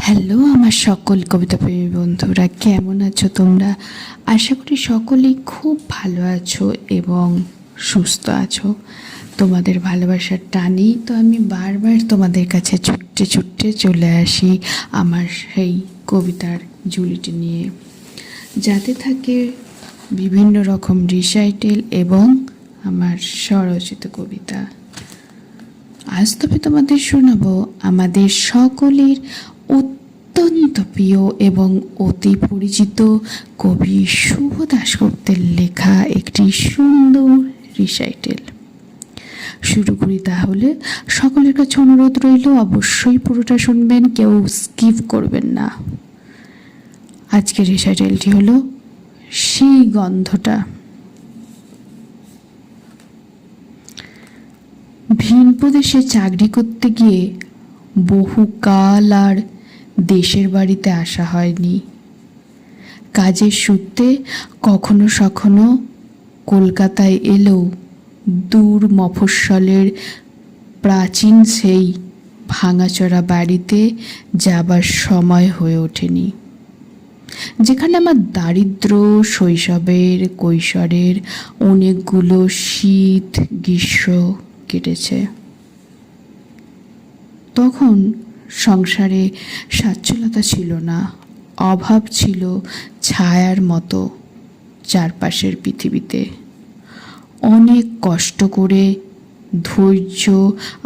Hello আমার সকল কবিতাপ্রেমী বন্ধুরা, কেমন আছো তোমরা? আশা করি সকলেই খুব ভালো আছো এবং সুস্থ আছো। তোমাদের ভালোবাসার টানেই তো আমি বারবার তোমাদের কাছে ছুটতে ছুটতে চলে আসি আমার সেই কবিতার ঝুলিটি নিয়ে, যাতে থাকে বিভিন্ন রকম রিসাইটেল এবং আমার স্বরচিত কবিতা। আজ তবে তোমাদের শোনাবো আমাদের সকলের অত্যন্ত প্রিয় এবং অতি পরিচিত কবি শুভ দাশগুপ্তের লেখা একটি সুন্দর রিসাইটেল। শুরু করি তাহলে। সকলের কাছে অনুরোধ রইল, অবশ্যই পুরোটা শুনবেন, কেউ স্কিপ করবেন না। আজকের রিসাইটেলটি হলো সেই গন্ধটা। ভিন প্রদেশে চাকরি করতে গিয়ে বহুকাল আর দেশের বাড়িতে আসা হয়নি। কাজের সূত্রে কখনো সখনো কলকাতায় এলেও দূর মফস্বলের প্রাচীন সেই ভাঙাচোরা বাড়িতে যাবার সময় হয়ে ওঠেনি, যেখানে আমার দারিদ্র শৈশবের কৈশোরের অনেকগুলো শীত গ্রীষ্ম কেটেছে। তখন সংসারে সচ্ছলতা ছিল না, অভাব ছিল ছায়ার মতো চারপাশের পৃথিবীতে। অনেক কষ্ট করে, ধৈর্য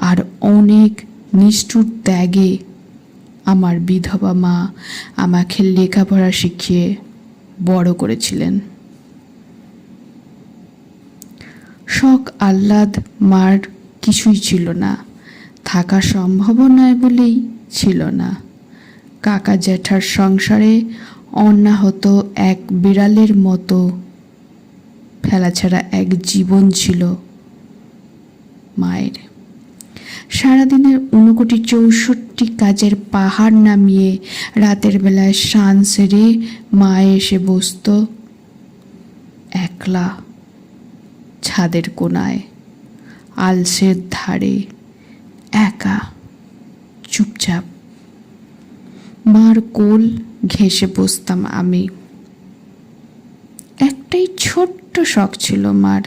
আর অনেক নিষ্ঠুর ত্যাগে আমার বিধবা মা আমাকে লেখাপড়া শিখিয়ে বড় করেছিলেন। শখ আহ্লাদ মার কিছুই ছিল না, থাকা সম্ভব নয় বলেই ছিল না। কাকা জ্যাঠার সংসারে অনাহত এক বিড়ালের মতো ফেলাছাড়া এক জীবন ছিল মায়ের। সারাদিনের ৬৪ কাজের পাহাড় নামিয়ে রাতের বেলায় স্নান সেরে মা এসে বসত একলা ছাদের কোনায়, আলসের ধারে, একা চুপচাপ। মার কোল ঘেঁষে বসতাম আমি। একটাই ছোট্ট শখ ছিল মার।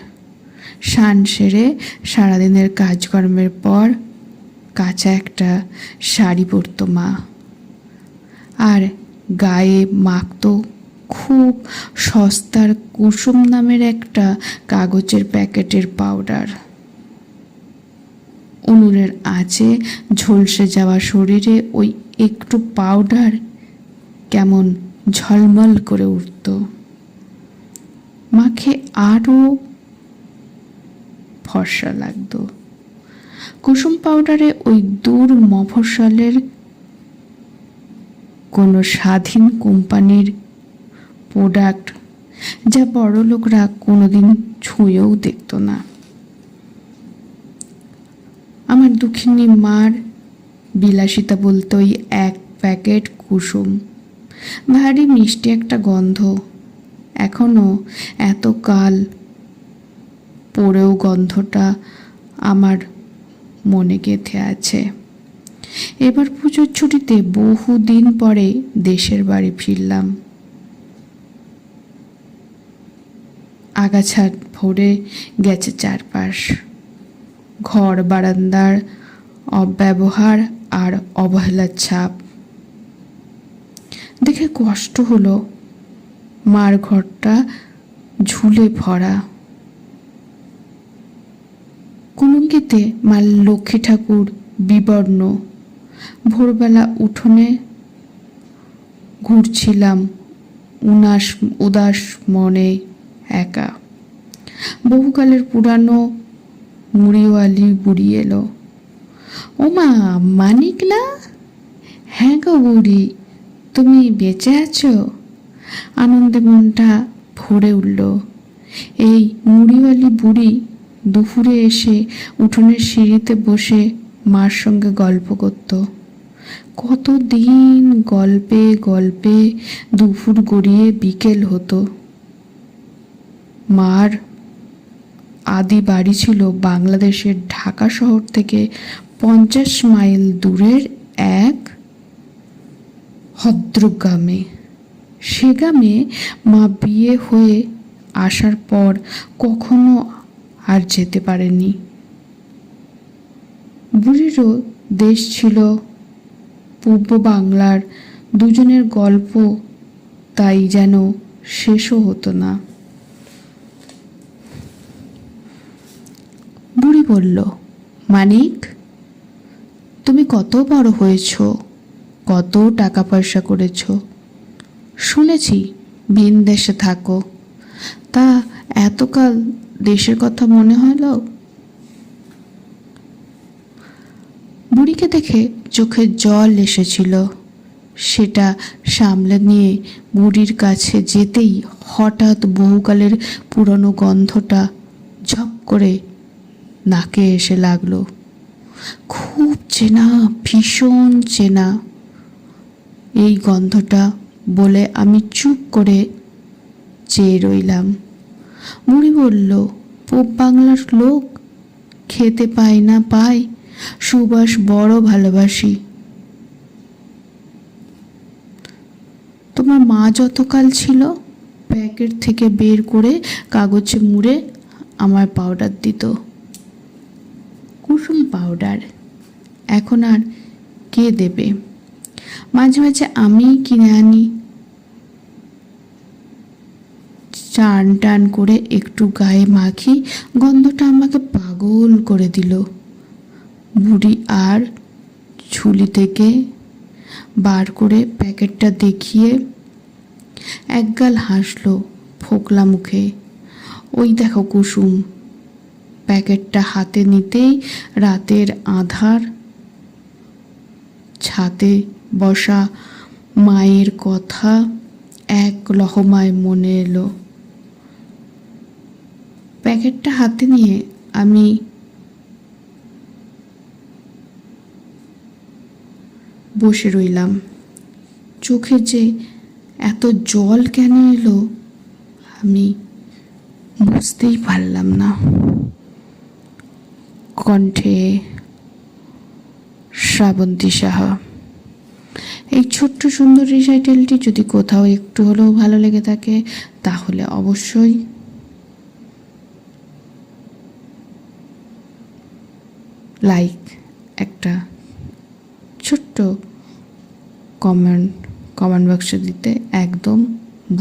স্নান সেরে সারাদিনের কাজকর্মের পর কাঁচা একটা শাড়ি পরত মা, আর গায়ে মাখত খুব সস্তার কুসুম নামের একটা কাগজের প্যাকেটের পাউডার। উনুনের আঁচে ঝলসে যাওয়া শরীরে ওই একটু পাউডার কেমন ঝলমল করে উঠত। মাকে আরও ফর্সা লাগতো। কুসুম পাউডারে ওই দূর মফস্বলের কোনো স্বাধীন কোম্পানির প্রোডাক্ট, যা বড় লোকরা কোনোদিন ছুঁয়েও দেখত না। আমার দুঃখিনী মার বিলাসিতা বলতে ওই এক প্যাকেট কুসুম, ভারী মিষ্টি একটা গন্ধ। এখনো এত কাল পরেও গন্ধটা আমার মনে গেঁথে আছে। এবার পুজোর ছুটিতে বহুদিন পরে দেশের বাড়ি ফিরলাম। আগাছা ভরে গেছে চারপাশ। ঘর বারান্দার অব্যবহার আর অবহেলার ছাপ দেখে কষ্ট হলো। মার ঘরটা ঝুলে ভরা। কুলুঙ্গিতে মার লক্ষ্মী ঠাকুর বিবর্ণ। ভোরবেলা উঠোনে ঘুরছিলাম উদাস মনে একা। বহুকালের পুরানো মুড়িওয়ালি বুড়ি এলো। ও মা, মানিক না? হ্যাঁ গো বুড়ি, তুমি বেঁচে আছো? আনন্দে মনটা ভরে উঠল। এই মুড়িওয়ালি বুড়ি দুপুরে এসে উঠোনের সিঁড়িতে বসে মার সঙ্গে গল্প করত। কতদিন গল্পে গল্পে দুপুর গড়িয়ে বিকেল হতো। মার আদি বাড়ি ছিল বাংলাদেশের ঢাকা শহর থেকে ৫০ মাইল দূরের এক ভদ্রগ্রামে। সে গ্রামে মা বিয়ে হয়ে আসার পর কখনো আর যেতে পারেনি। বুড়িরও দেশ ছিল পূর্ব বাংলার। দুজনের গল্প তাই যেন শেষও হতো না। বুড়ি বলল, মানিক, তুমি কত বড় হয়েছ, কত টাকা পয়সা করেছ, শুনেছি ভিন দেশে থাকো, তা এতকাল দেশের কথা মনে হলো? বুড়িকে দেখে চোখে জল এসেছিল। সেটা সামলে নিয়ে বুড়ির কাছে যেতেই হঠাৎ বহুকালের পুরনো গন্ধটা ঝপ করে নাকে এসে লাগলো। খুব চেনা, ভীষণ চেনা এই গন্ধটা বলে আমি চুপ করে চেয়ে রইলাম। বুড়ি বলল, পূব বাংলার লোক, খেতে পাই না পাই, সুবাস বড় ভালোবাসি। তোমার মা যতকাল ছিল প্যাকেট থেকে বের করে কাগজে মুড়ে আমার পাউডার দিত, কুসুম পাউডার। এখন আর কে দেবে? মাঝে মাঝে আমি কিনে আনি, চান টান করে একটু গায়ে মাখি, গন্ধটা আমাকে পাগল করে দিল। বুড়ি আর ঝুলি থেকে বার করে প্যাকেটটা দেখিয়ে একগাল হাসলো ফোকলা মুখে। ওই দেখো কুসুম। প্যাকেটটা হাতে নিতেই রাতের আধার, ছাদে বসা মায়ের কথা এক লহমায় মনে এলো। প্যাকেটটা হাতে নিয়ে আমি বসে রইলাম। চোখে যে এত জল কেন এলো আমি বুঝতেই পারলাম না। কণ্ঠে শ্রাবন্তী সাহা। এই ছোট্ট সুন্দর রিসাইটেলটি যদি কোথাও একটু হলেও ভালো লেগে থাকে তাহলে অবশ্যই লাইক, একটা ছোট্ট কমেন্ট বক্সে দিতে একদম